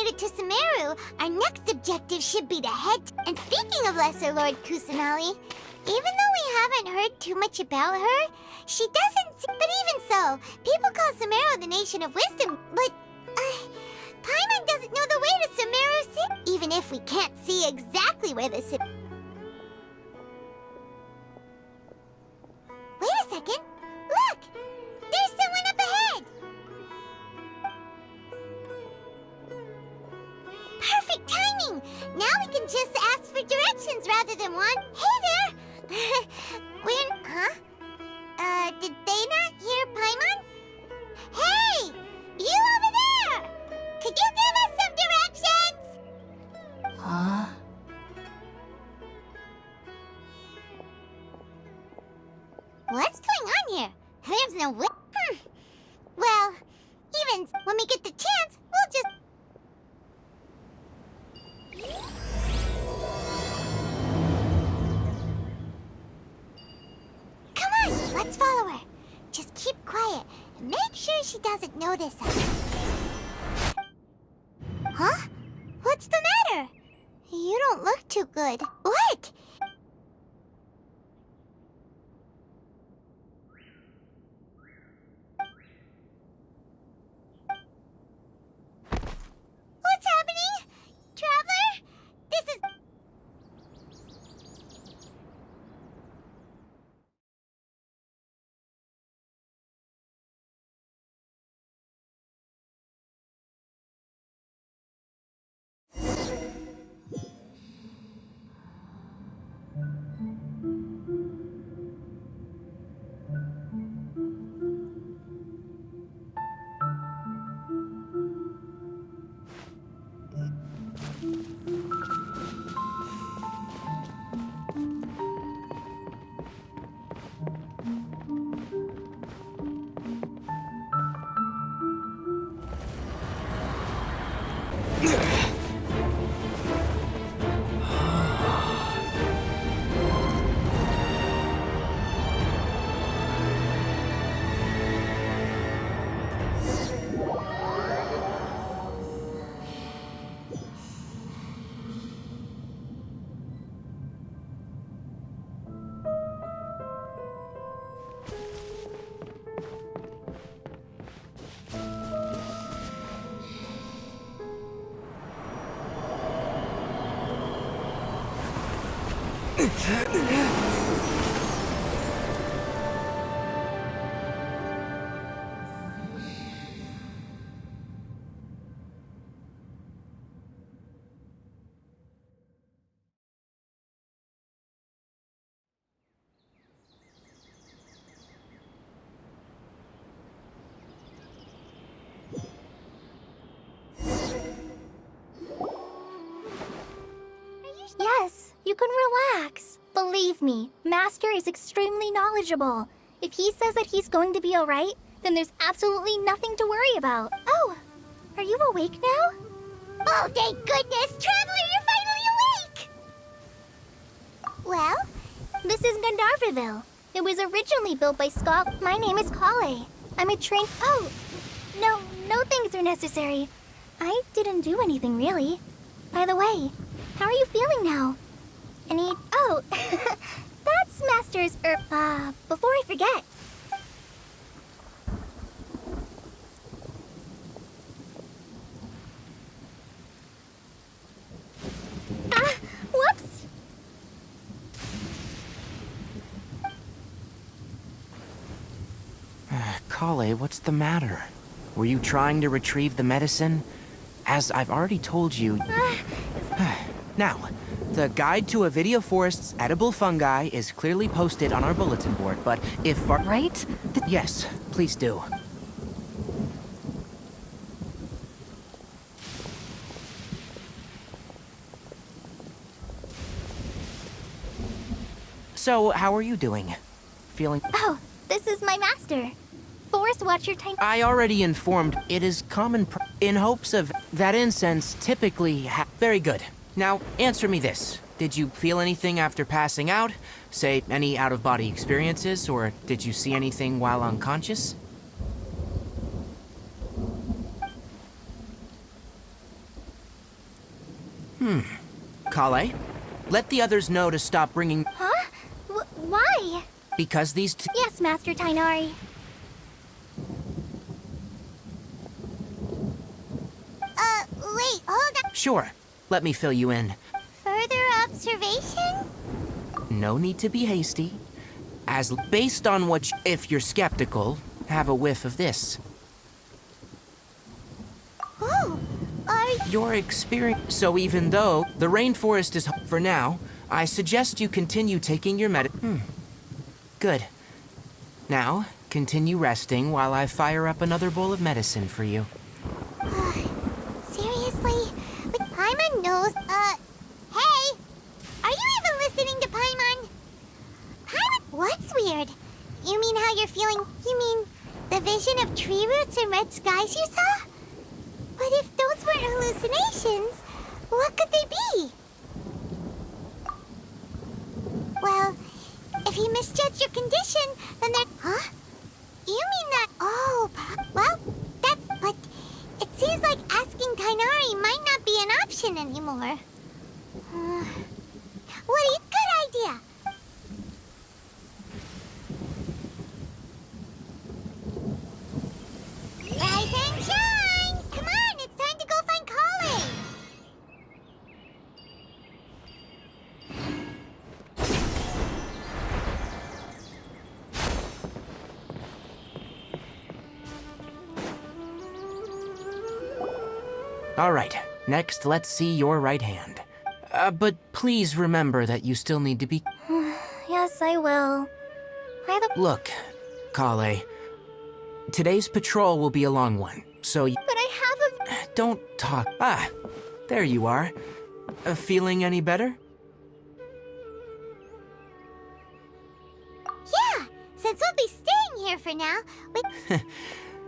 made it to Sumeru, our next objective should be to head. And speaking of Lesser Lord Kusanali, even though we haven't heard too much about her, she doesn't. But even so, people call Sumeru the Nation of Wisdom. But Paimon doesn't know the way to Sumeru City, even if we can't see exactly where the city. Wait a second. Look! There's someone up ahead! Perfect timing! Now we can just ask for directions rather than one. Hey there! Did they not hear Paimon? Hey! You over there! Could you give us some directions? Huh? What's going on here? There's no way. Well, even when we get the chance, we'll just... Come on, let's follow her. Just keep quiet and make sure she doesn't notice us. Huh? What's the matter? You don't look too good. What? What's happening? Traveler? This is... Yes, you can relax. Believe me, Master is extremely knowledgeable. If he says that he's going to be alright, then there's absolutely nothing to worry about. Oh, are you awake now? Oh, thank goodness! Traveler, you're finally awake! Well, this is Gandharvaville. It was originally built by Scott. My name is Kale. I'm a trained... Oh, no things are necessary. I didn't do anything, really. By the way, how are you feeling now? Oh, that's Master's before I forget. Whoops! Kale, what's the matter? Were you trying to retrieve the medicine? As I've already told you... Now, the guide to Avidia Forest's edible fungi is clearly posted on our bulletin board, but if... Right? Yes, please do. So, how are you doing? Feeling... Oh, this is my master. Forest Watcher Tank. I already informed it is common in hopes of that incense typically Very good. Now, answer me this. Did you feel anything after passing out? Say, any out-of-body experiences, or did you see anything while unconscious? Kale, let the others know to stop bringing... Huh? Why? Because these two... Yes, Master Tainari. Wait, hold on. Sure, let me fill you in. Further observation? No need to be hasty. As based on what if you're skeptical, have a whiff of this. Oh, Your experience... So even though the rainforest is... For now, I suggest you continue taking your Good. Now, continue resting while I fire up another bowl of medicine for you. seriously? But Paimon knows, hey! Are you even listening to Paimon? Paimon, what's weird? You mean how you're feeling? You mean the vision of tree roots and red skies you saw? But if those weren't hallucinations, what could they be? Well, if he misjudged your condition, then they're... Huh? You mean that... Oh, well, that's... But it seems like asking Tainari might not be an option anymore. What do you... Good idea! Rise and shine! Come on, it's time to go find Kale! All right, next let's see your right hand. But please remember that you still need to be... Yes, I will. Look, Kale, today's patrol will be a long one, so But I have a... don't talk. Ah, there you are. Feeling any better? Yeah, since we'll be staying here for now, we...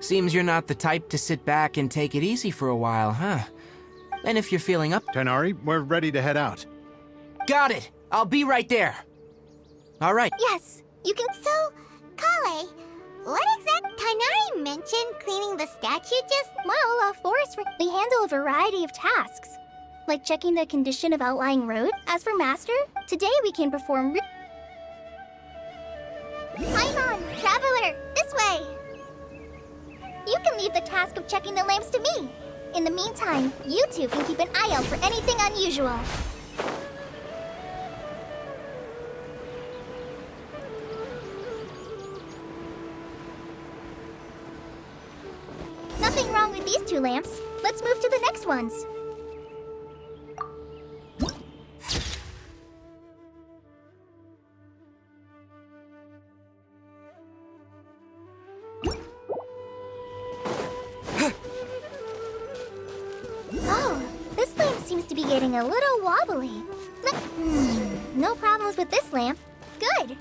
Seems you're not the type to sit back and take it easy for a while, huh? And if you're feeling up... Tainari, we're ready to head out. Got it! I'll be right there! All right. Yes, you can... So, Kale, what exact... Tainari mentioned cleaning the statue just... Well, we handle a variety of tasks, like checking the condition of outlying road. As for Master, today we can perform... Paimon, Traveler, this way! You can leave the task of checking the lamps to me. In the meantime, you two can keep an eye out for anything unusual. Nothing wrong with these two lamps. Let's move to the next ones. Oh, this lamp seems to be getting a little wobbly. No problems with this lamp. Good.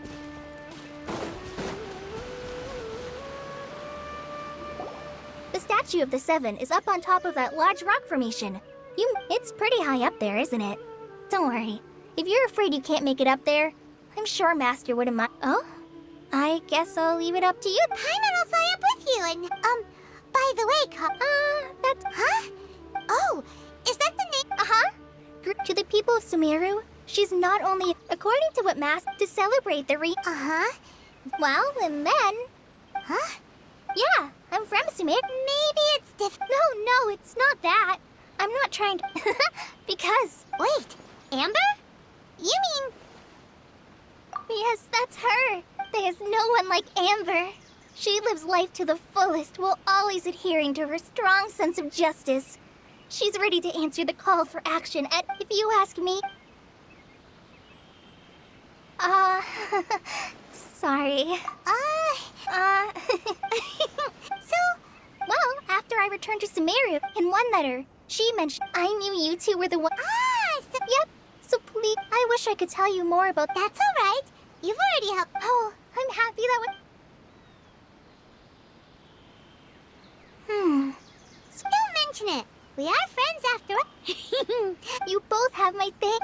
The statue of the Seven is up on top of that large rock formation. It's pretty high up there, isn't it? Don't worry. If you're afraid you can't make it up there, I'm sure Master wouldn't mind. Oh? I guess I'll leave it up to you. Paimon will fly up with you and, by the way, That's... Huh? Oh, is that the name? Uh-huh. To the people of Sumeru, she's not only, according to what Master, to celebrate the Uh-huh. Well, and then... Huh? Yeah, I'm from Sumeru. Maybe it's different. No, it's not that. I'm not trying to... Because... Wait, Amber? You mean... Yes, that's her. There's no one like Amber. She lives life to the fullest while always adhering to her strong sense of justice. She's ready to answer the call for action at, if you ask me... Sorry. So... Well, after I returned to Sumeru, in one letter, she mentioned I knew you two were the one... So, Yep, so please, I wish I could tell you more about... that's all right. You've already helped... Oh, I'm happy that would... Don't mention it. We are friends after all. You both have my thing.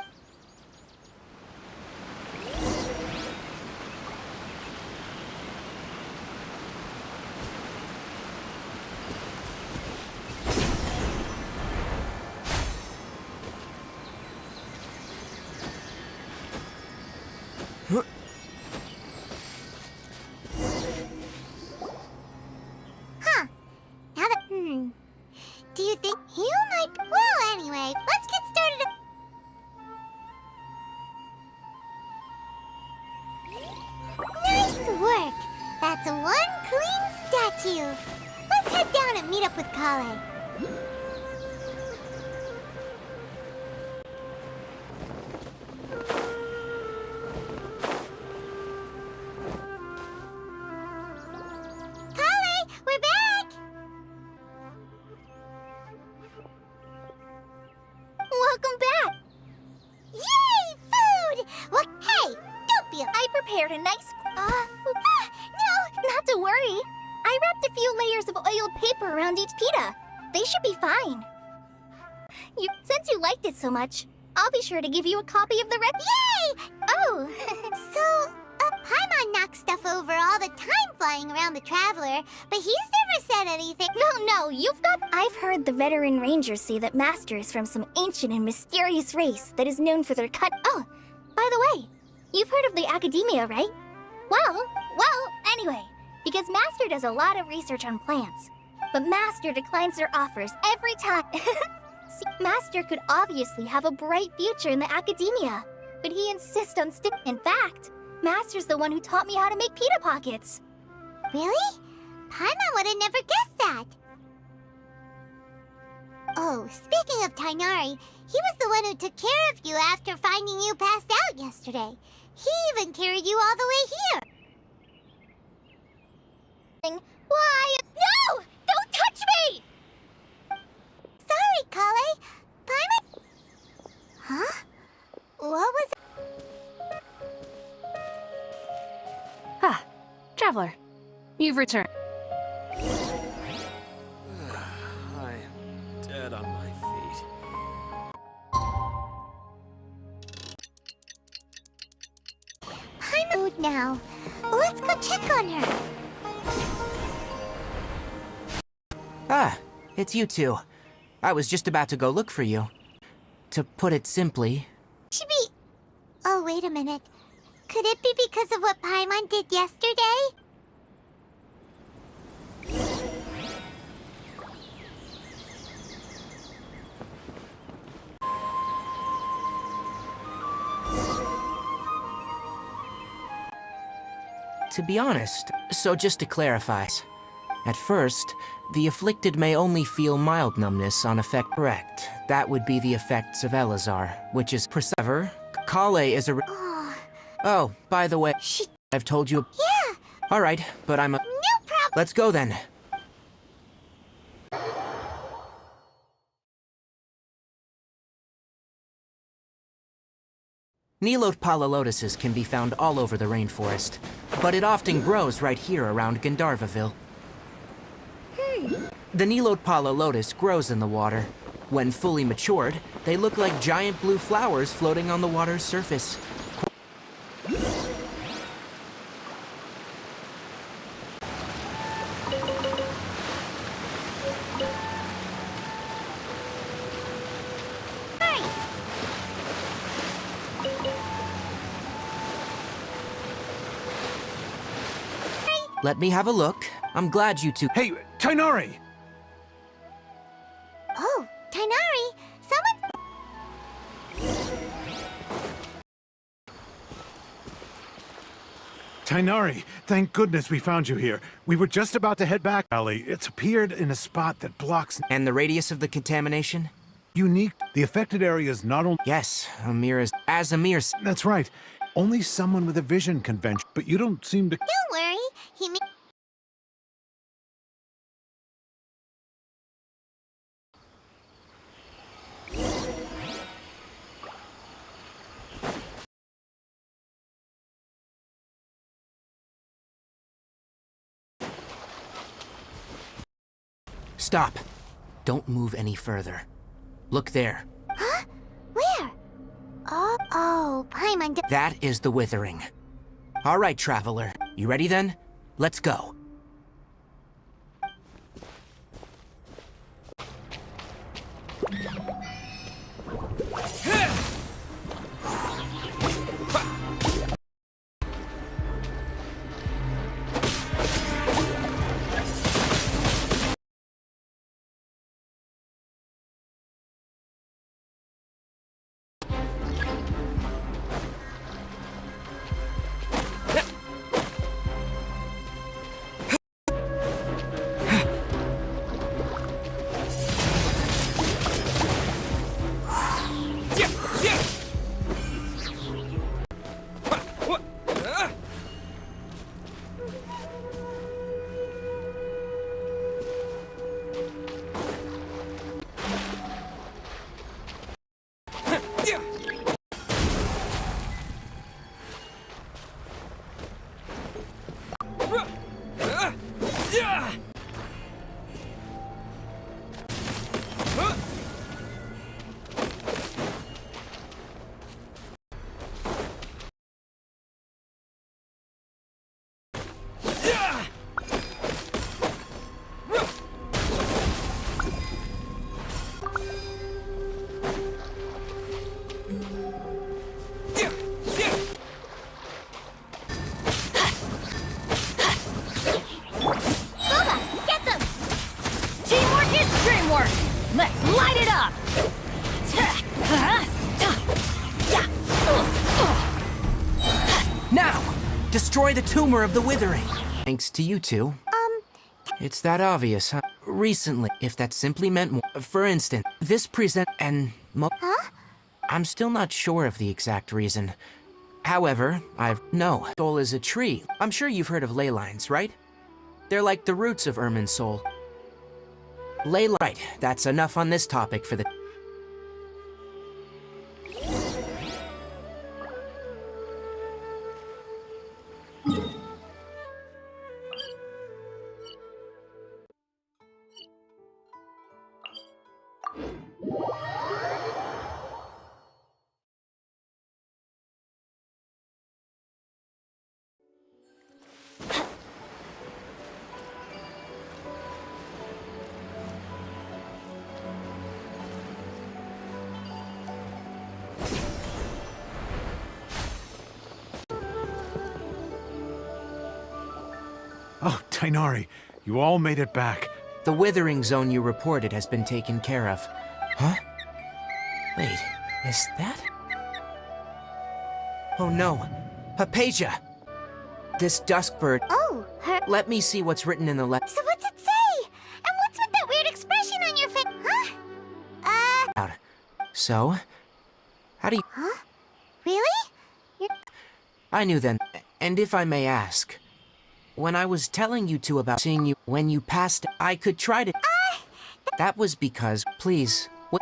head down and meet up with Kale. Kale, we're back! Welcome back! Yay, food! What? Hey, don't be a... I prepared a nice... No, not to worry. I wrapped a few layers of oiled paper around each pita. They should be fine. Since you liked it so much, I'll be sure to give you a copy of the Yay! Oh, So, Paimon knocks stuff over all the time flying around the Traveler, but he's never said anything. no, you've got... I've heard the veteran rangers say that Master is from some ancient and mysterious race that is known for their cut... Oh, by the way, you've heard of the Academia, right? Well, anyway, because Master does a lot of research on plants, but Master declines their offers every time. See, Master could obviously have a bright future in the Academia, but he insists on In fact, Master's the one who taught me how to make pita pockets. Really? Paimon would have never guessed that. Oh, speaking of Tainari, he was the one who took care of you after finding you passed out yesterday. He even carried you all the way here. Why? No! Don't touch me! Sorry, Kale. Paimon... Huh? What was it? Ah, Traveler, you've returned. I am dead on my feet. Paimon food now. Let's go check on her. Ah, it's you two. I was just about to go look for you. To put it simply... Should be... Oh, wait a minute. Could it be because of what Paimon did yesterday? To be honest, so just to clarify. At first, the afflicted may only feel mild numbness on effect. Correct. That would be the effects of Elazar, which is However, Kale is a... Oh, Oh, by the way, she... I've told you... Yeah, Alright, but I'm a... no problem. Let's go then. Nilote-pala lotuses can be found all over the rainforest, but it often grows right here around Gandharvaville. The Nilote-pala lotus grows in the water. When fully matured, they look like giant blue flowers floating on the water's surface. Let me have a look. I'm glad you two... Hey, Tainari! Oh, Tainari, someone... Tainari, thank goodness we found you here. We were just about to head back. Alley, it's appeared in a spot that blocks... And the radius of the contamination? Unique. The affected area is not only... Yes, as Amir... That's right. Only someone with a vision can venture, but you don't seem to... Don't worry, he may... Stop. Don't move any further. Look there. Huh? Where? Oh, Paimon... That is the withering. All right, Traveler. You ready then? Let's go. destroy the tumor of the withering. Thanks to you two. It's that obvious, huh? Recently, if that simply meant more. For instance, this Huh? I'm still not sure of the exact reason. However, No, soul is a tree. I'm sure you've heard of ley lines, right? They're like the roots of Irmin's soul. Right, that's enough on this topic for the... Oh, Tainari, you all made it back. The withering zone you reported has been taken care of. Huh? Wait, is that... Oh no, Hypatia! This dusk bird... Oh, her. Let me see what's written in the letter. So what's it say? And what's with that weird expression on your face? Huh? So? How do you... Huh? Really? I knew then, and if I may ask... When I was telling you two about seeing you when you passed, I could try to... That was because... Please, what...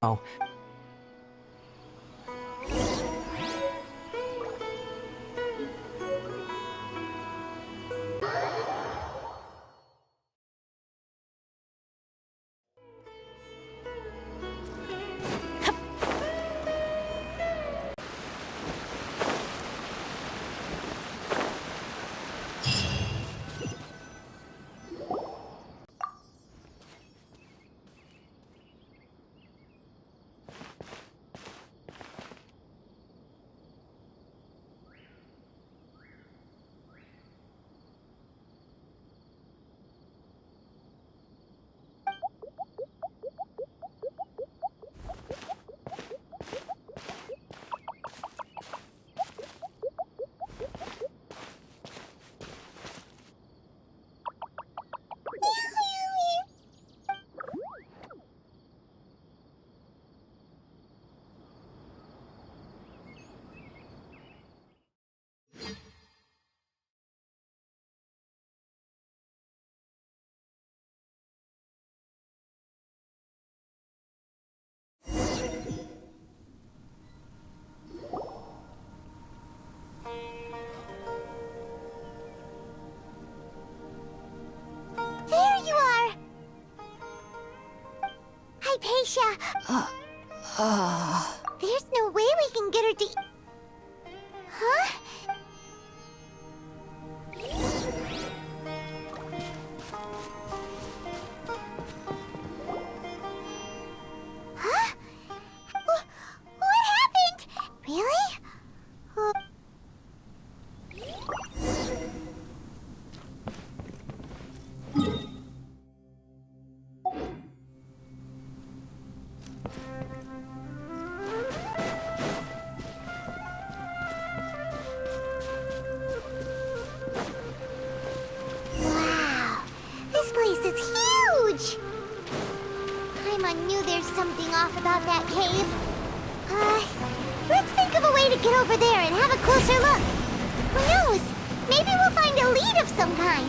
Oh. There you are! Hypatia! There's no way we can get her to... Huh? Huh? What happened? Really? Wow, this place is huge! Paimon knew there's something off about that cave. Let's think of a way to get over there and have a closer look. Who knows? Maybe we'll find a lead of some kind.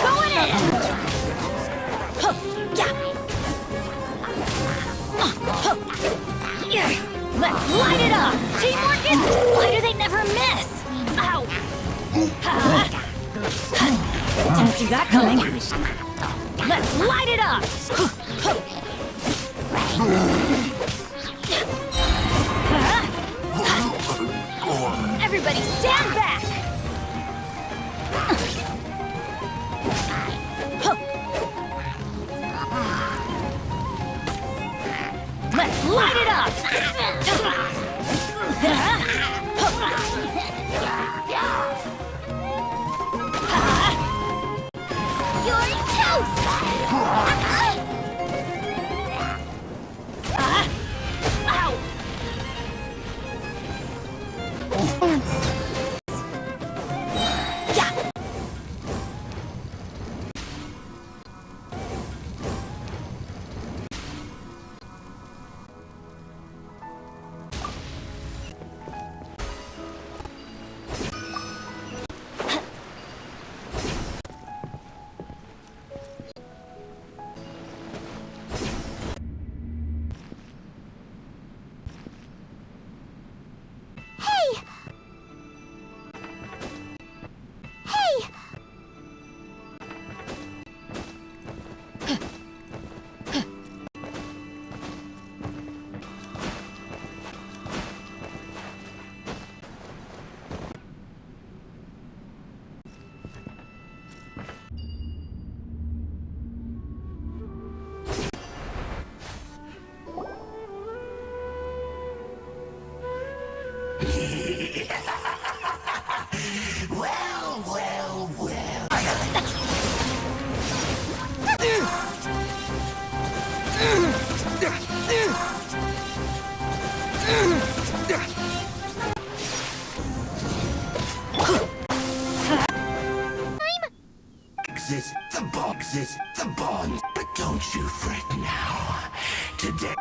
Going in! Let's light it up! Teamwork is... Why do they never miss? Ow! Didn't see that coming. Let's light it up! Everybody stand back! Let's light it up! You're toast! Ow! The bond, but don't you fret now. Today.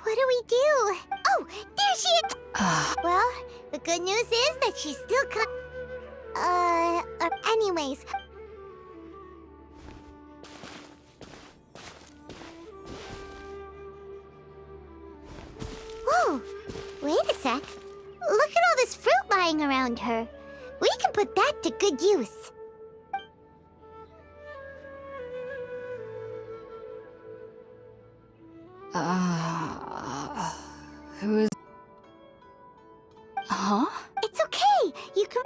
What do we do? Oh, there she is! Well, the good news is that she's still anyways. Whoa, wait a sec. Look at all this fruit lying around her. We can put that to good use. Who is... Huh? It's okay. You can...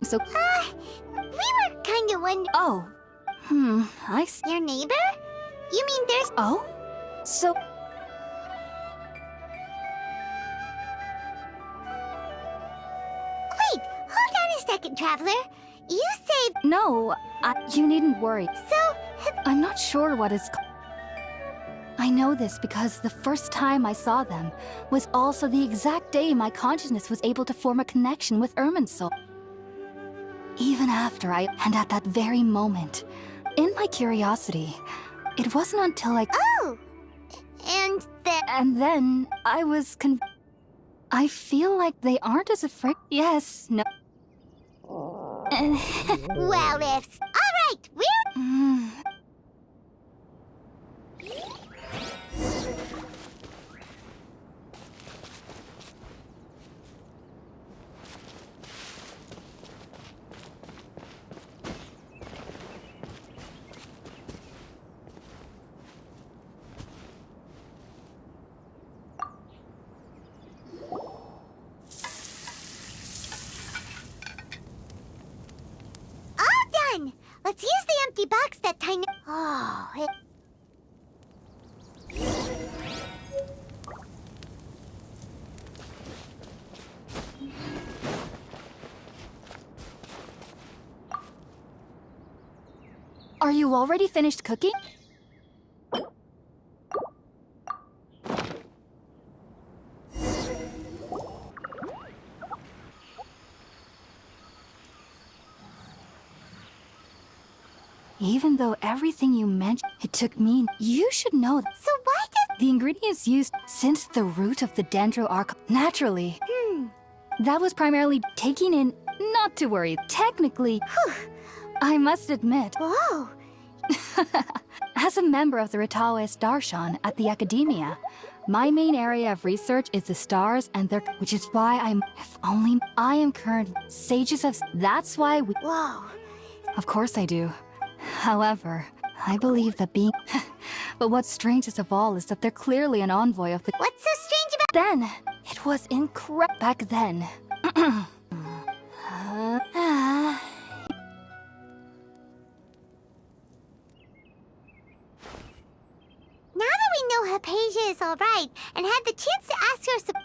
So... we were kind of wondering... Oh. I see. Your neighbor? You mean there's... Oh? So... Wait, hold on a second, Traveler. You saved... No, you needn't worry. So... I'm not sure what is... I know this because the first time I saw them was also the exact day my consciousness was able to form a connection with Irminsul. Even after and at that very moment, in my curiosity, it wasn't until Oh! And then... And then I was I feel like they aren't as afraid. Yes, no. Well, if... Alright, we're... Are you already finished cooking? Even though everything you mentioned, it took me, you should know that So why does... the ingredients used since the root of the ARCHON naturally. That was primarily taking in, not to worry, technically, I must admit, Whoa. as a member of the Taoist ARCHON at the Academia, my main area of research is the stars and their, which is why if only I am current sages of, that's why we, Whoa. of course I do. However, I believe that being, but what's strangest of all is that they're clearly an envoy of the, What's so strange about... then, it was incredible back then. Now that we know Hypatia is alright, and had the chance to ask her some...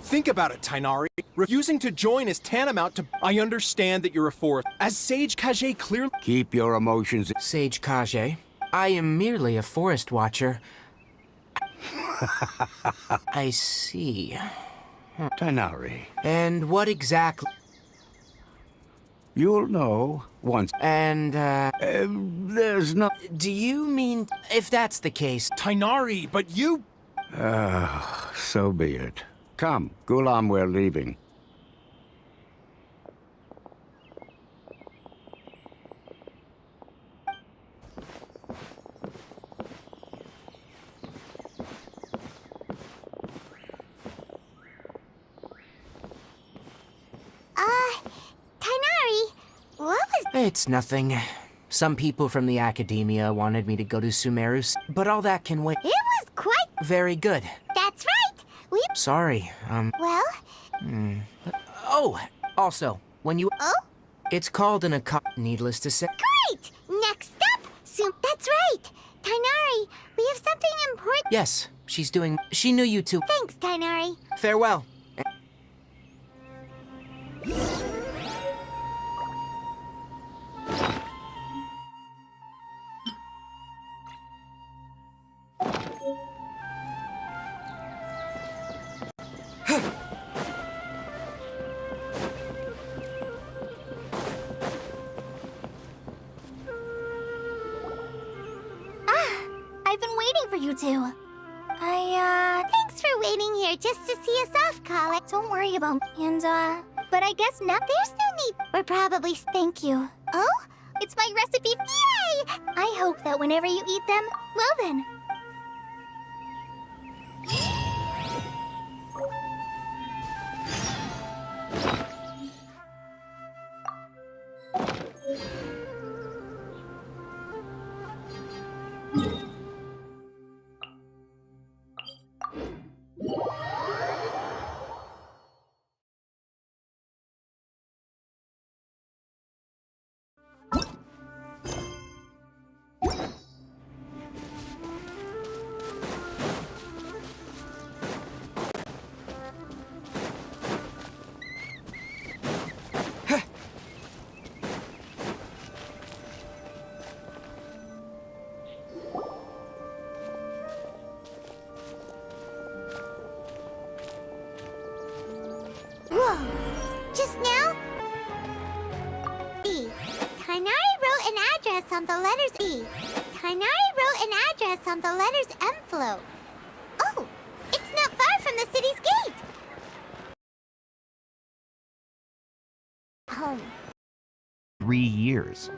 Think about it, Tainari. Refusing to join is tantamount to... I understand that you're a forest. As Sage Kage clearly... Keep your emotions. Sage Kage, I am merely a forest watcher. I see. Tainari, And what exactly... you'll know once. And, There's no... do you mean... if that's the case... Tainari, but you... So be it. Come, Gulam, we're leaving. Tainari, what was... It's nothing. Some people from the Academia wanted me to go to Sumerus, but all that can wait. It was quite... Very good. That's right. We... Sorry, Well... Oh, also, when you... Oh? It's called an needless to say. Great! Next up, That's right. Tainari, we have something important... Yes, she's doing... She knew you too. Thanks, Tainari. Farewell. I've been waiting for you two. Thanks for waiting here just to see us off, Colin. Don't worry about but I guess now There's no need. We're probably... Thank you. Oh? It's my recipe. Yay! I hope that whenever you eat them, well then. Whoa! Just now? B. Kainari wrote an address on the letters E. Kainari wrote an address on the letters envelope. Oh! It's not far from the city's gate! Home. 3 years.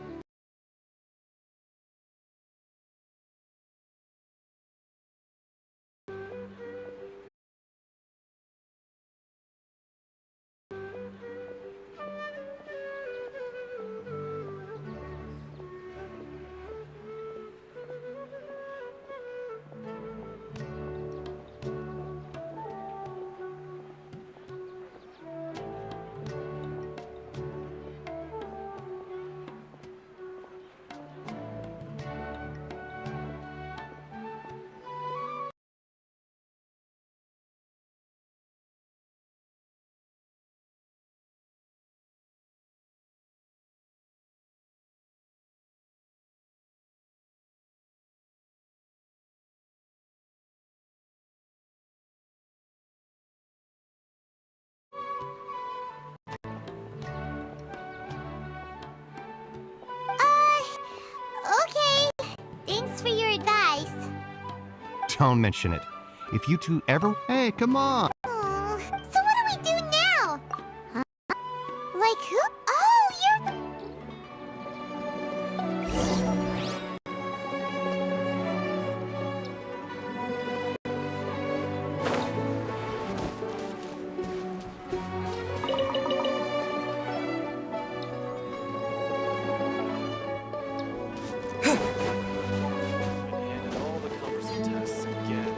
Okay. Thanks for your advice. Don't mention it. If you two ever... Hey, come on! Oh, so what do we do now? Huh? Like who? Oh, you're... And all the cumbersome tests again.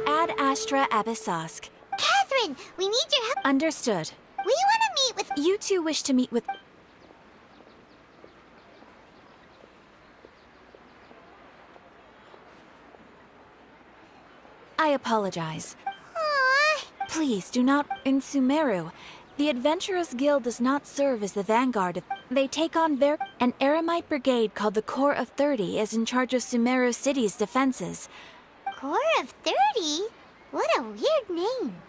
Ad Astra Abyssosk. Catherine, we need your help. Understood. We want to meet with... You two wish to meet with... I apologize. Aww. Please do not... In Sumeru, the Adventurers Guild does not serve as the vanguard of... They take on their... An Eremite brigade called the Corps of 30 is in charge of Sumeru City's defenses. Corps of 30? What a weird name.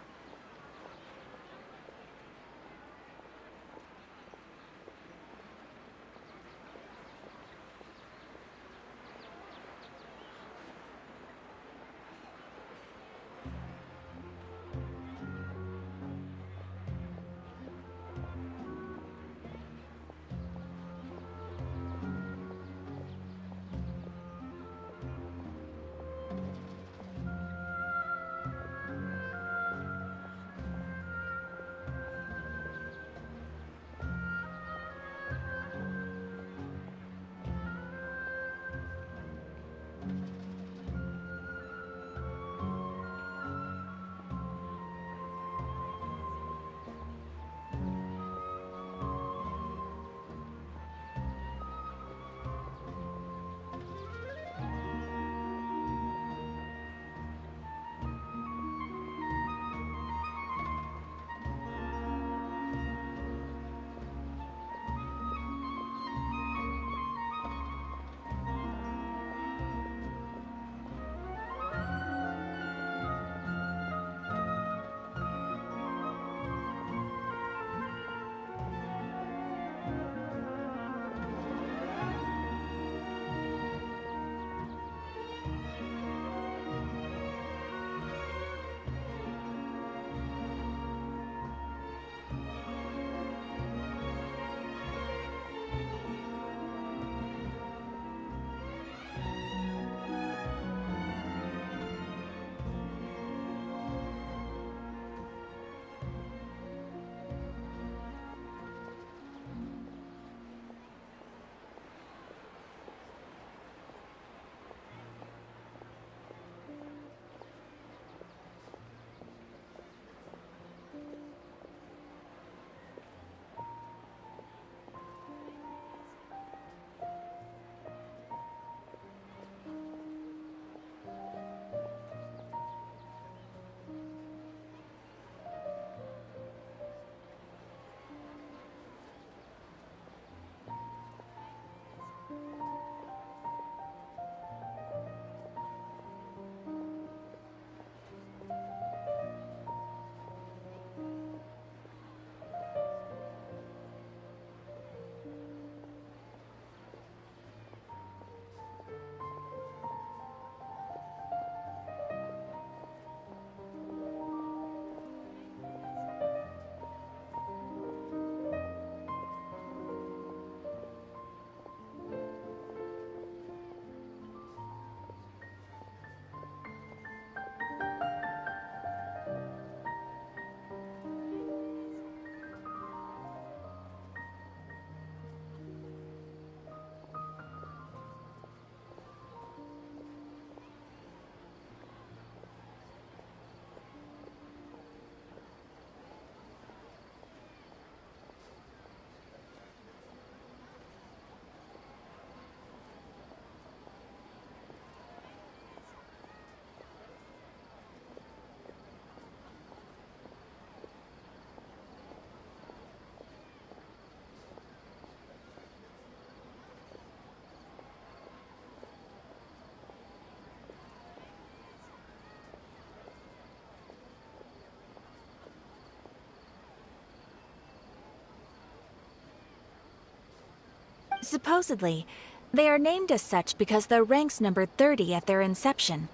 Supposedly, they are named as such because their ranks numbered 30 at their inception.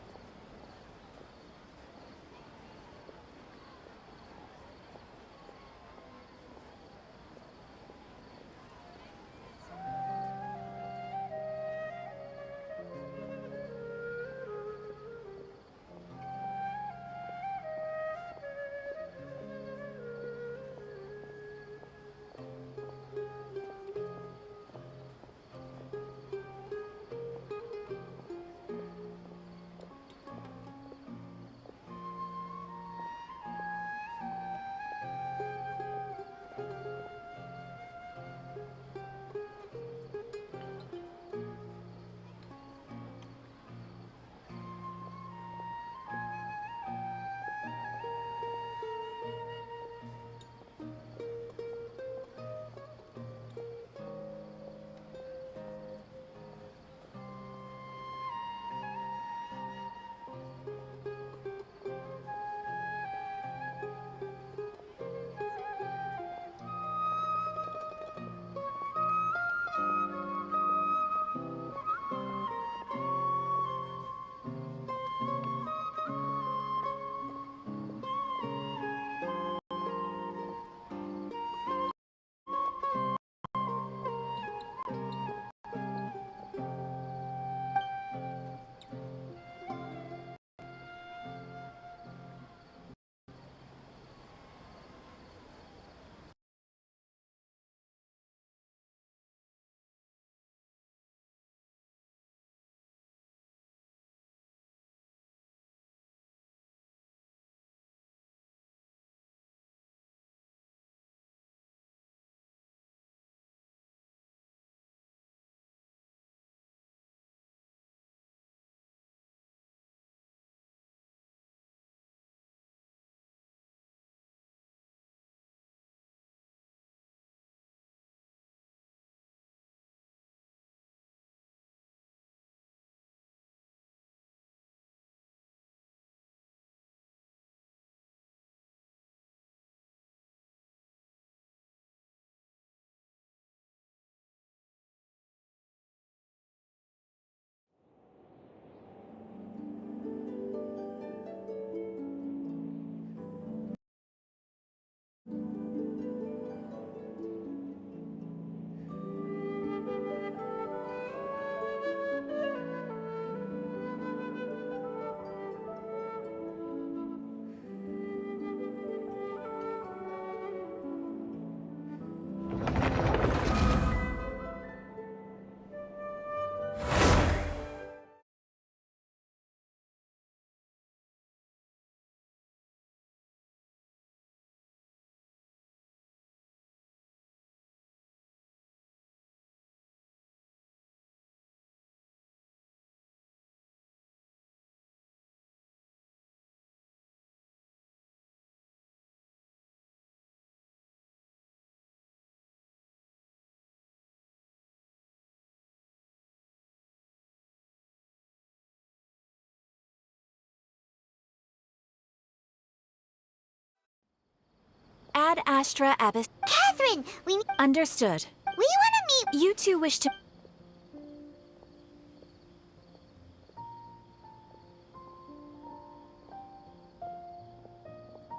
Ad Astra Abyss. Catherine, we Understood. want to meet. You two wish to.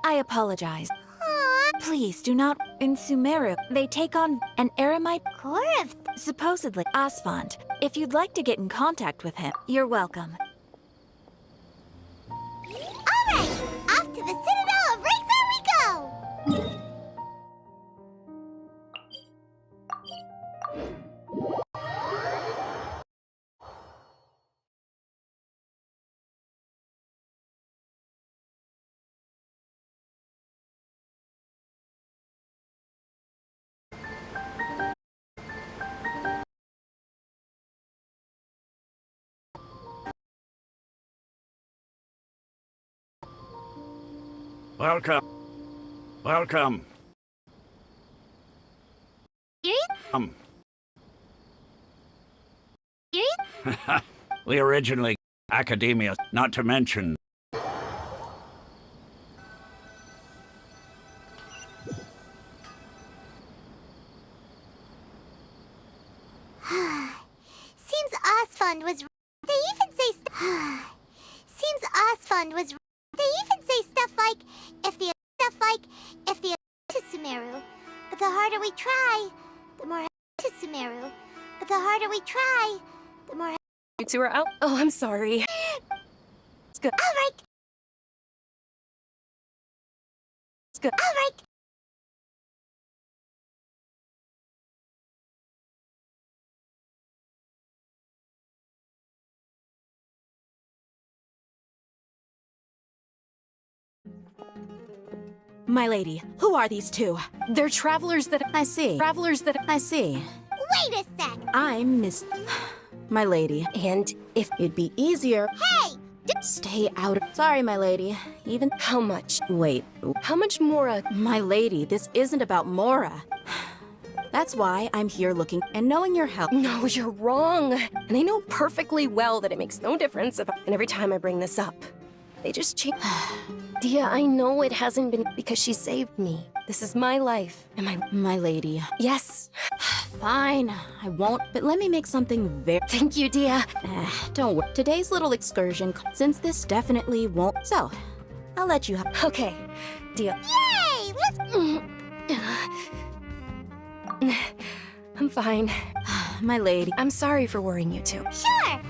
I apologize. Aw, Please do not. In Sumeru, they take on an Eremite. core of. Supposedly, Asphalt. If you'd like to get in contact with him, you're welcome. All right, off to the Citadel of Razor we go. Welcome. Welcome. We originally academia, not to mention. friend was. They even say stuff like, if the to Sumeru, but the harder we try, the more to Sumeru, but the harder we try, the more. You two are out. Oh, I'm sorry. It's good. All right. It's good. All right. My lady, who are these two? They're travelers that I see. Travelers that I see. Wait a sec. I'm Miss... My lady. And if It'd be easier... Hey! Stay out of... Sorry, my lady. Even... how much? Wait. How much more? My lady, this isn't about Mora. That's why I'm here looking and knowing your help. No, you're wrong. And I know perfectly well that it makes no difference and every time I bring this up. They just change. Dia, I know it hasn't been because she saved me. This is my life. And My lady. Yes. Fine, I won't, but let me make something very... Thank you, Dia. Don't worry. Today's little excursion, since this definitely won't... So, I'll let you have... Okay, Dia. Yay! Let's... I'm fine. My lady. I'm sorry for worrying you too. Sure.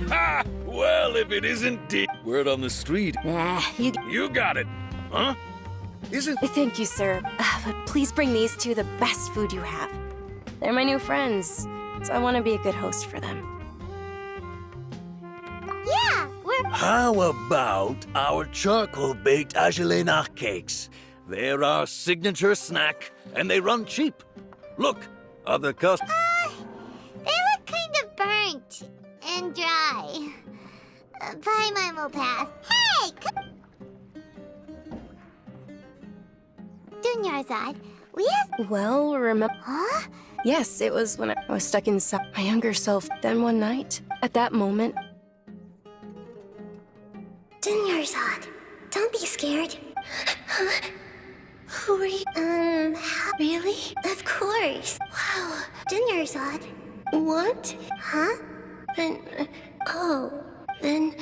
Ha! Well, if it isn't word on the street. Nah, You got it. Huh? Isn't... Thank you, sir. But please bring these two the best food you have. They're my new friends, so I want to be a good host for them. Yeah, we're... How about our charcoal-baked Agelena cakes? They're our signature snack, and they run cheap. Look, other customers... They look kind of burnt and dry. Paimon will pass. Hey! Dunyarzad, we asked... Well, remember... Huh? Yes, it was when I was stuck inside my younger self. Then one night, at that moment... Dunyarzad, don't be scared. Huh? Who are you? Really? Of course. Wow. Dunyarzad. What? Huh? Then... then...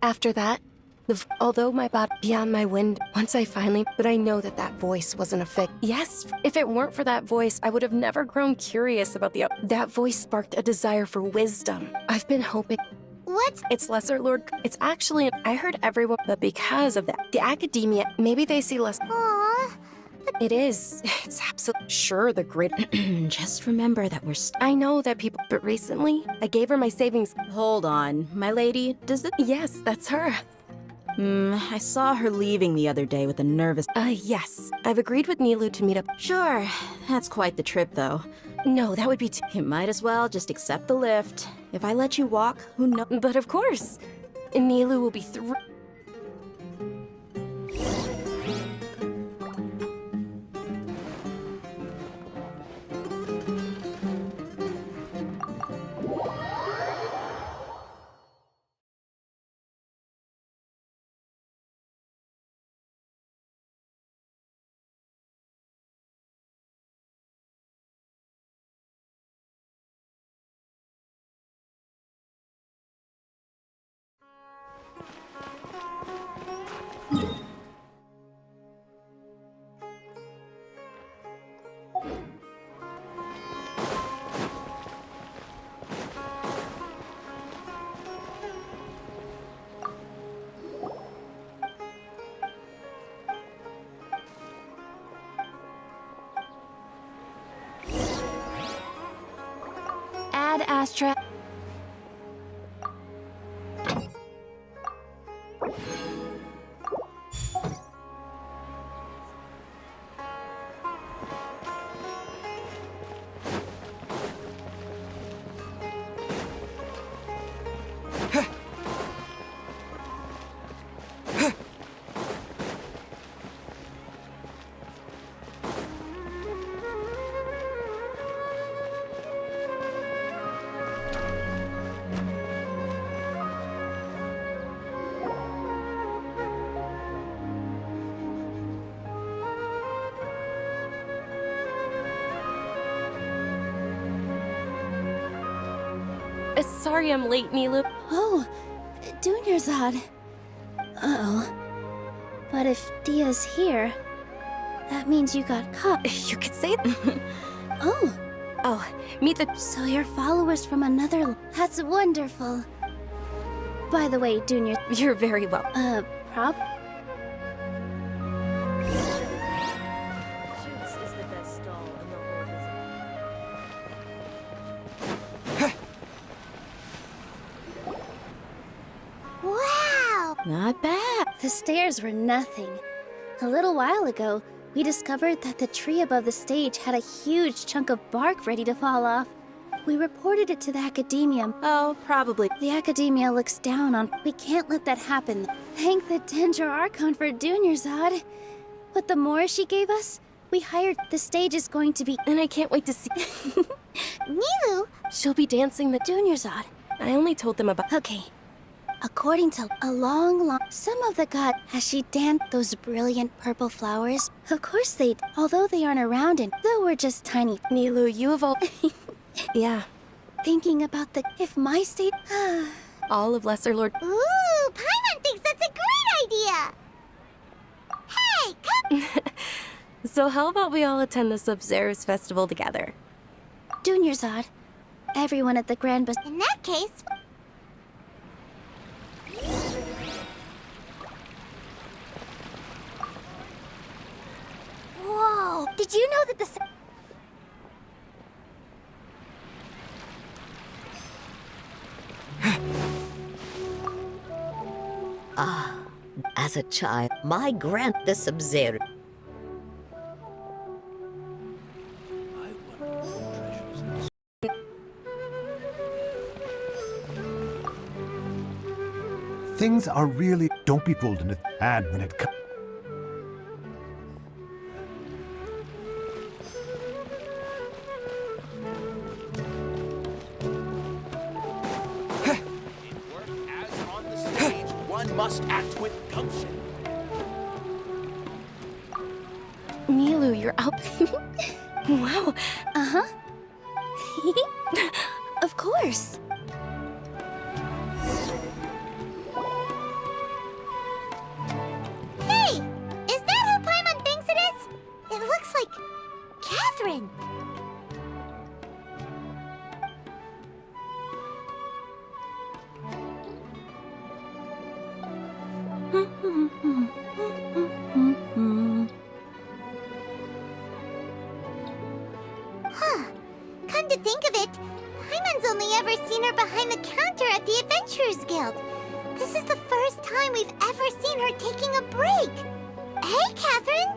After that, although my body beyond my wind, once I finally... But I know that that voice wasn't a fake. Yes, if it weren't for that voice, I would have never grown curious about the... That voice sparked a desire for wisdom. I've been hoping... What's... It's Lesser Lord... It's actually... I heard everyone... But because of that, the academia, maybe they see less... Aww. It is. It's absolutely... Sure, the great... Just remember that we're... I know that people... But recently, I gave her my savings... Hold on, my lady, does it... Yes, that's her. I saw her leaving the other day with a nervous... Yes. I've agreed with Nilu to meet up... Sure, that's quite the trip, though. No, that would be too... You might as well just accept the lift. If I let you walk, who knows? But of course. Nilu will be through... Ad Astra... Sorry I'm late, Nilu. Oh, Dunyarzad. Uh-oh. But if Dia's here, that means you got caught. You could say that. Oh. Oh, meet the... So you're followers from another... That's wonderful. By the way, Dunya... You're very well. Prob... Wow! Not bad. The stairs were nothing. A little while ago, we discovered that the tree above the stage had a huge chunk of bark ready to fall off. We reported it to the Academia. Oh, probably. The Academia looks down on... We can't let that happen. Thank the Dendro Archon for Dunyarzad. But the more she gave us, we hired... The stage is going to be... And I can't wait to see... Nilu? She'll be dancing the... Dunyarzad. I only told them about... Okay. According to a long... Some of the god... Has she danced those brilliant purple flowers? Of course they... Although they aren't around and... Though we're just tiny... Nilu, you have all... Yeah. Thinking about the... If my state... All of Lesser Lord... Ooh, Paimon thinks that's a great idea! Hey, come... So how about we all attend the Sub-Zero's festival together? Dunyarzad. Everyone at the Grand Bas... In that case... Whoa! Did you know that the... As a child, my the Sub-Zero. Things are really... Don't be fooled in it. And when it comes... Must act with gumption. Nilu, you're out. Wow. Uh-huh. Of course. Hey! Is that who Paimon thinks it is? It looks like... Catherine! Huh. Come to think of it, Paimon's only ever seen her behind the counter at the Adventurers Guild. This is the first time we've ever seen her taking a break. Hey, Catherine!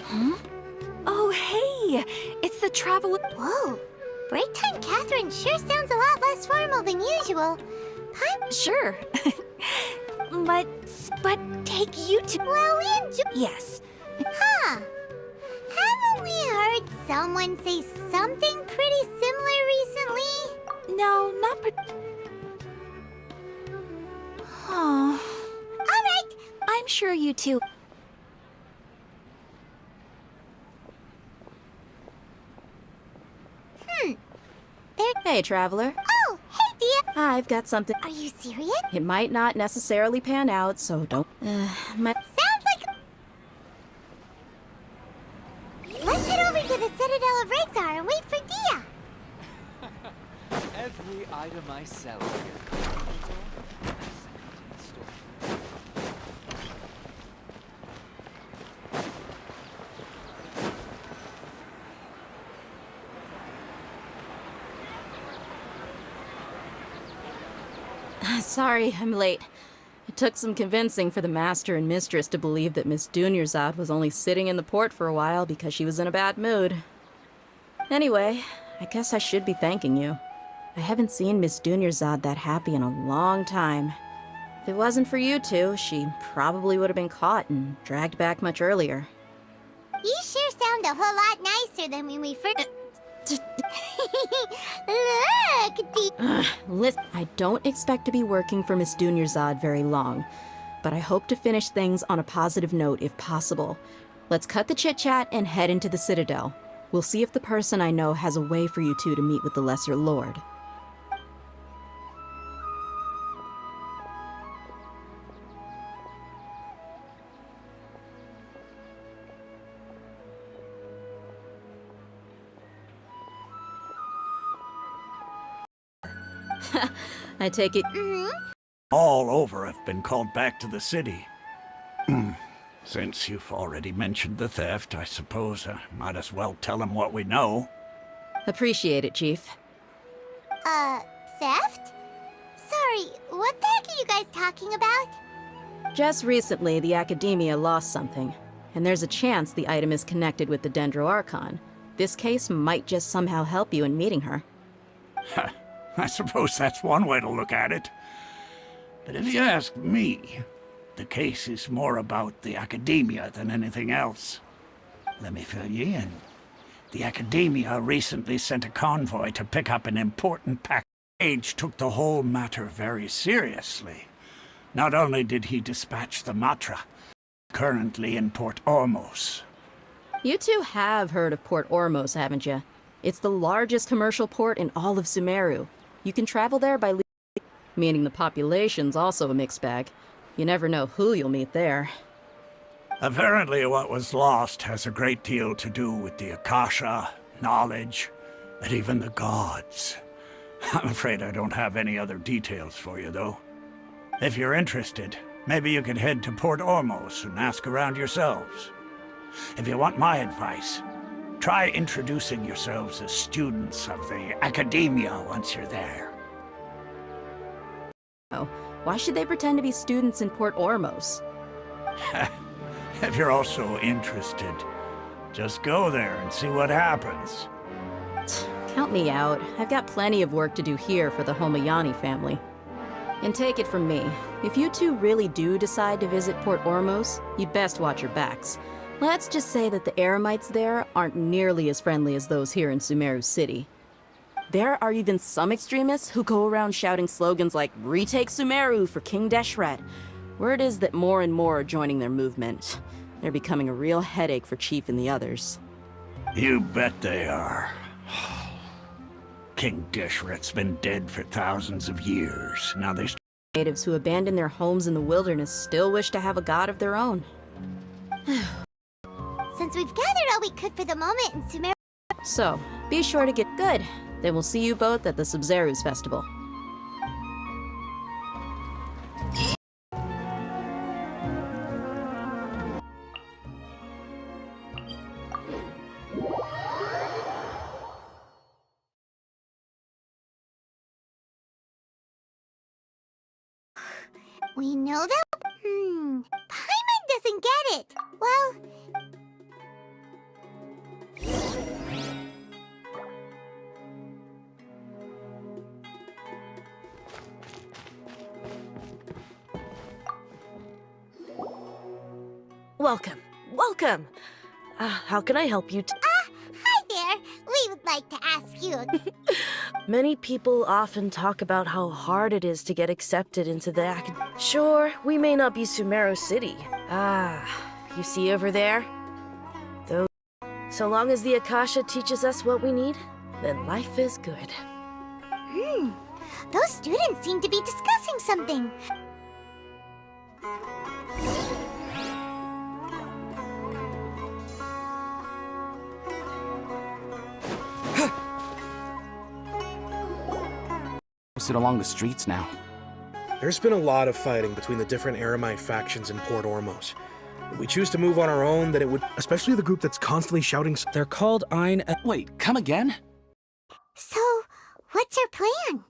Huh? Oh, hey! It's the traveler... Whoa. Break time Catherine sure sounds a lot less formal than usual. Sure. but take you to... Well, we enjoy... Yes. Huh. Haven't we heard someone say something pretty similar recently? No, not Oh. Alright. I'm sure you two... Hey, traveler. Oh, hey, dear. I've got something... Are you serious? It might not necessarily pan out, so don't... Sounds like... Let's head over to the Citadel of Rexar and wait for Dia. Every item I sell here. Sorry, I'm late. It took some convincing for the Master and Mistress to believe that Miss Dunyarzad was only sitting in the port for a while because she was in a bad mood. Anyway, I guess I should be thanking you. I haven't seen Miss Dunyarzad that happy in a long time. If it wasn't for you two, she probably would have been caught and dragged back much earlier. You sure sound a whole lot nicer than when we first... Look, Listen, I don't expect to be working for Miss Dunyarzad very long, but I hope to finish things on a positive note if possible. Let's cut the chit-chat and head into the Citadel. We'll see if the person I know has a way for you two to meet with the Lesser Lord. I take it... All over have been called back to the city. Since you've already mentioned the theft, I suppose I might as well tell him what we know. Appreciate it, Chief. Theft? Sorry, what the heck are you guys talking about? Just recently, the Academia lost something, and there's a chance the item is connected with the ARCHON. This case might just somehow help you in meeting her. I suppose that's one way to look at it. But if you ask me, the case is more about the Academia than anything else. Let me fill you in. The Academia recently sent a convoy to pick up an important package. Sage took the whole matter very seriously. Not only did he dispatch the Matra, currently in Port Ormos. You two have heard of Port Ormos, haven't you? It's the largest commercial port in all of Sumeru. You can travel there by meaning the population's also a mixed bag. You never know who you'll meet there. Apparently what was lost has a great deal to do with the Akasha, knowledge, and even the gods. I'm afraid I don't have any other details for you, though. If you're interested, maybe you could head to Port Ormos and ask around yourselves. If you want my advice, try introducing yourselves as students of the Academia once you're there. Oh, why should they pretend to be students in Port Ormos? If you're also interested, just go there and see what happens. Count me out. I've got plenty of work to do here for the Homayani family. And take it from me, if you two really do decide to visit Port Ormos, you'd best watch your backs. Let's just say that the Eremites there aren't nearly as friendly as those here in Sumeru City. There are even some extremists who go around shouting slogans like, "Retake Sumeru for King Deshret." Word is that more and more are joining their movement. They're becoming a real headache for Chief and the others. You bet they are. King Deshret's been dead for thousands of years. Now there's natives who abandoned their homes in the wilderness still wish to have a god of their own. Since we've gathered all we could for the moment in Sumeru... So, be sure to get good. Then we'll see you both at the Sub-Zerus Festival. We know that... Paimon doesn't get it. Well... Welcome. Welcome. How can I help you? Hi there. We would like to ask you... Many people often talk about how hard it is to get accepted into the academy. Sure, we may not be Sumeru City. You see over there? Though, so long as the Akasha teaches us what we need, then life is good. Those students seem to be discussing something. Sit along the streets now. There's been a lot of fighting between the different Eremite factions in Port Ormos. If we choose to move on our own, then it would... Especially the group that's constantly shouting... They're called Ein... Wait, come again? So, what's our plan?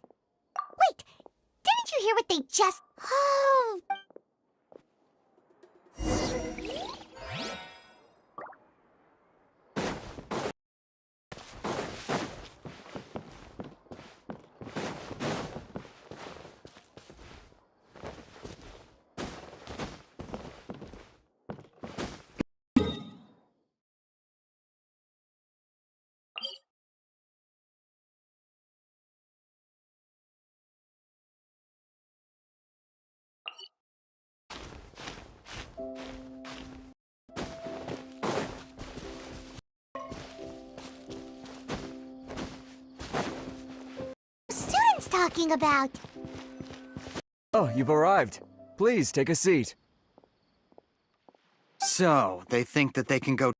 Wait, didn't you hear what they just... Oh... talking about? Oh, you've arrived. Please, take a seat. So, they think that they can go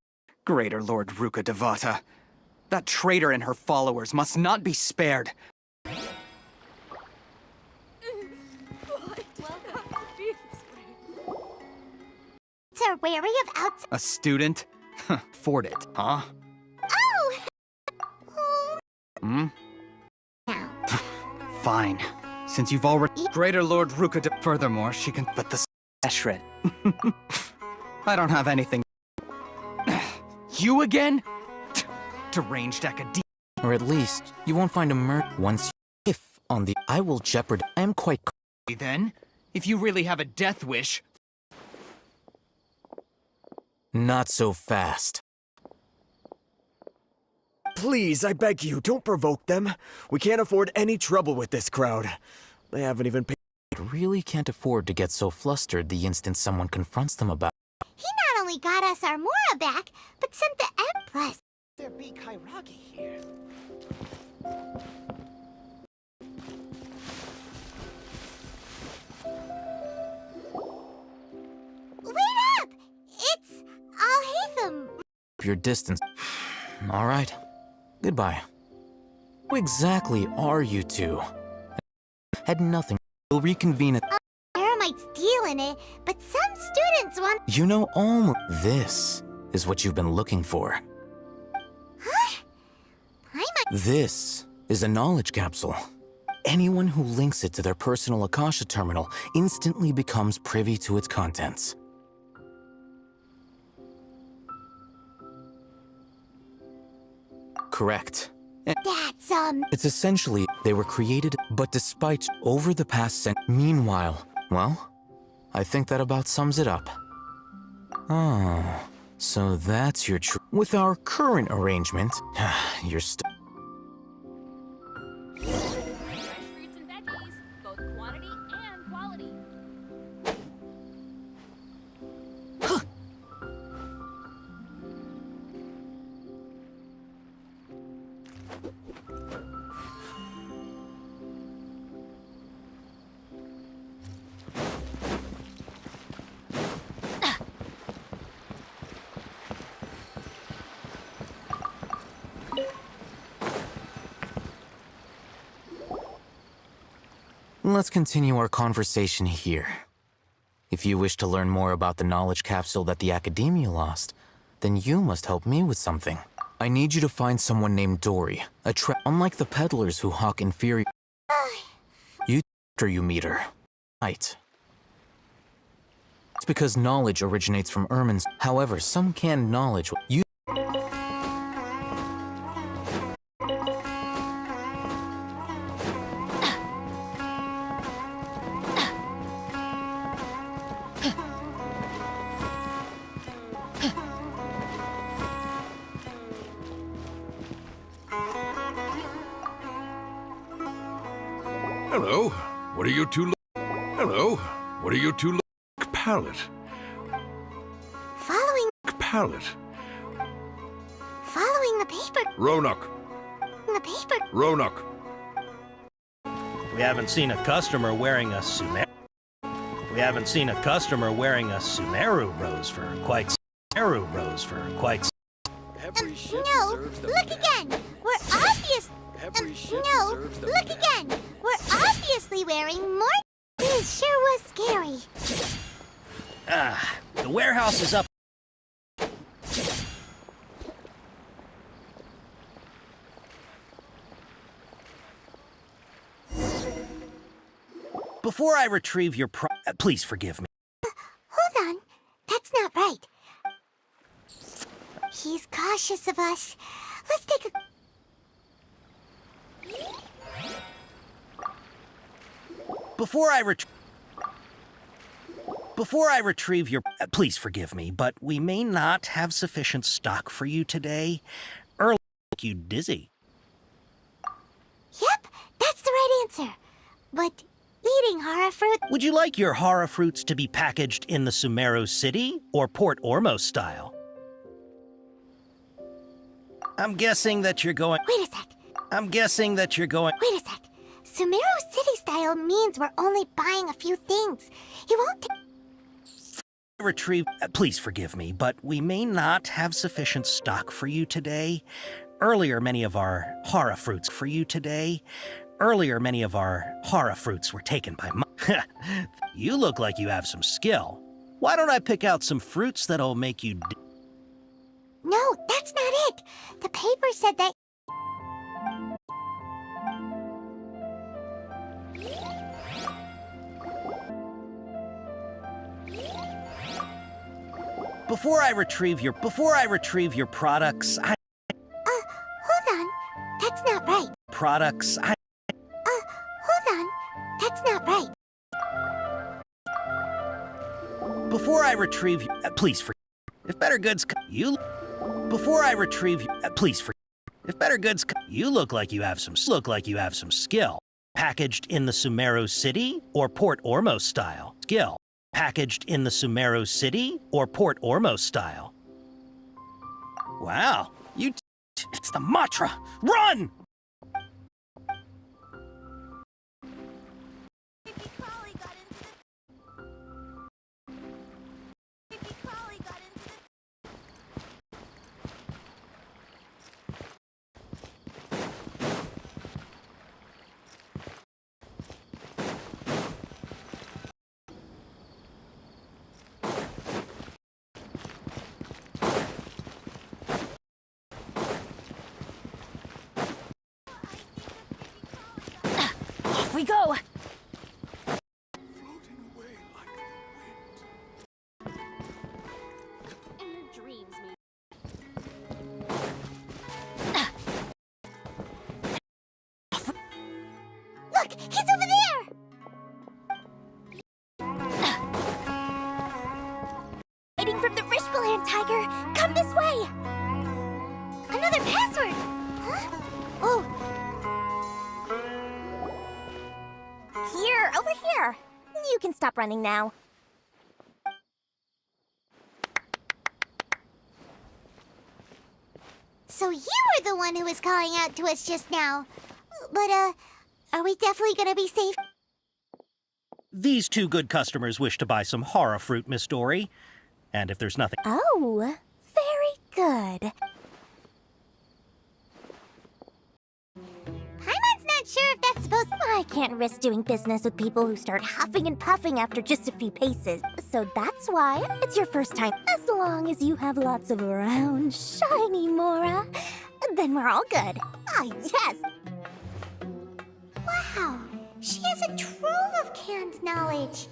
Greater Lord Ruka Devata. That traitor and her followers must not be spared. Are wary of outside. A student? Afford it, huh? Oh! Hmm? Fine. Since you've already... Greater Lord Ruka Furthermore, she can... But the shred. I don't have anything... You again? Deranged academia. Or at least, you won't find a once if on the I will jeopardize. I am quite... Then, if you really have a death wish... Not so fast. Please, I beg you, don't provoke them. We can't afford any trouble with this crowd. They haven't even paid. Really can't afford to get so flustered the instant someone confronts them about. He not only got us our Mora back, but sent the Empress. There be Kairagi here. Wait up! It's Al-Haytham. Your distance. All right. Goodbye. Who exactly are you two? Had nothing. We'll reconvene at... Eremite's dealing it, but some students want... You know, almost... This is what you've been looking for. Huh? This is a knowledge capsule. Anyone who links it to their personal Akasha terminal instantly becomes privy to its contents. Correct. That's, It's essentially, they were created, but despite over the past Meanwhile, well, I think that about sums it up. Oh, so that's your With our current arrangement, you're still... Fruits and veggies, both quantity and quality. Let's continue our conversation here. If you wish to learn more about the knowledge capsule that the Academia lost, then you must help me with something. I need you to find someone named Dory, unlike the peddlers who hawk inferior... You after you meet her. Right. It's because knowledge originates from Ermin's. However, some canned knowledge... You... Hello. What are you two Hello. What are you two Palette. Following... Palette. Following the paper... Roanoke. The paper... Roanoke. We haven't seen a customer wearing a Sumeru. We haven't seen a customer wearing a Sumeru rose for quite... Sumeru rose for quite... No, look again! We're obvious... no, look again! We're obviously wearing more... This sure was scary. Ah, the warehouse is up. Before I retrieve your please forgive me. Hold on. That's not right. He's cautious of us. Let's take a... Before I retrieve your... please forgive me, but we may not have sufficient stock for you today. Early make you dizzy. Yep, that's the right answer. But eating hara fruit... Would you like your hara fruits to be packaged in the Sumeru City or Port Ormos style? I'm guessing that you're going... Wait a sec. I'm guessing that you're going... Wait a sec. Sumeru City style means we're only buying a few things. He won't Retrieve. Please forgive me, but we may not have sufficient stock for you today. Earlier, many of our hara fruits for you today. Earlier, many of our hara fruits were taken by You look like you have some skill. Why don't I pick out some fruits that'll make you No, that's not it. The paper said that... Before I retrieve your products, hold on. That's not right. Products, hold on. That's not right. Before I retrieve please forgive. If better goods you Before I retrieve please forgive. If better goods you look like you have some skill. Packaged in the Sumeru City or Port Ormos style. Skill. Packaged in the Sumeru City or Port Ormos style. Wow, it's the Matra! Run! Off we go! In your dreams, me. Look, he's over there! Hiding from the Rishpalan tiger! Come this way! Another password! Huh? Oh. Here, over here! You can stop running now. So you were the one who was calling out to us just now. But, are we definitely gonna be safe? These two good customers wish to buy some hara fruit, Miss Dory. And if there's nothing... Oh, very good. Paimon's not sure if that's supposed to... I can't risk doing business with people who start huffing and puffing after just a few paces. So that's why it's your first time. As long as you have lots of round, shiny Mora, then we're all good. Ah, yes! Wow, she has a trove of canned knowledge.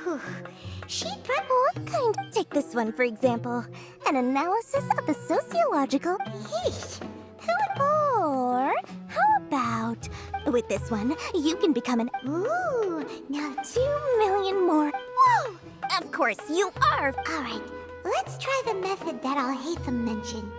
Whew. She'd prep What kind? Take this one, for example. An analysis of the sociological... Yeesh. Or how about... With this one, you can become an... Ooh, now 2 million more. Whoa! Of course, you are. All right, let's try the method that Al-Haytham mentioned.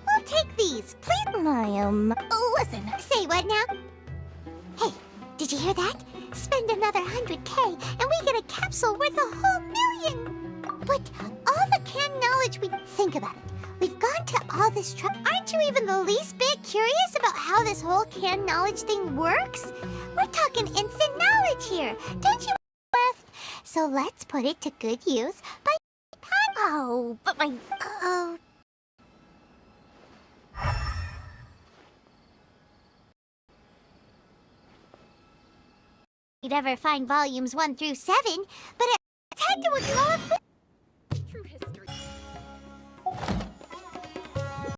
We'll take these, please. Listen. Say what now? Hey, did you hear that? Spend another 100K and we get a capsule worth a whole million! But all the canned knowledge we... Think about it. We've gone to all this trouble. Aren't you even the least bit curious about how this whole canned knowledge thing works? We're talking instant knowledge here, don't you, left? So let's put it to good use by... Oh, but my... Uh-oh. You'd ever find volumes 1 through 7, but it's had to a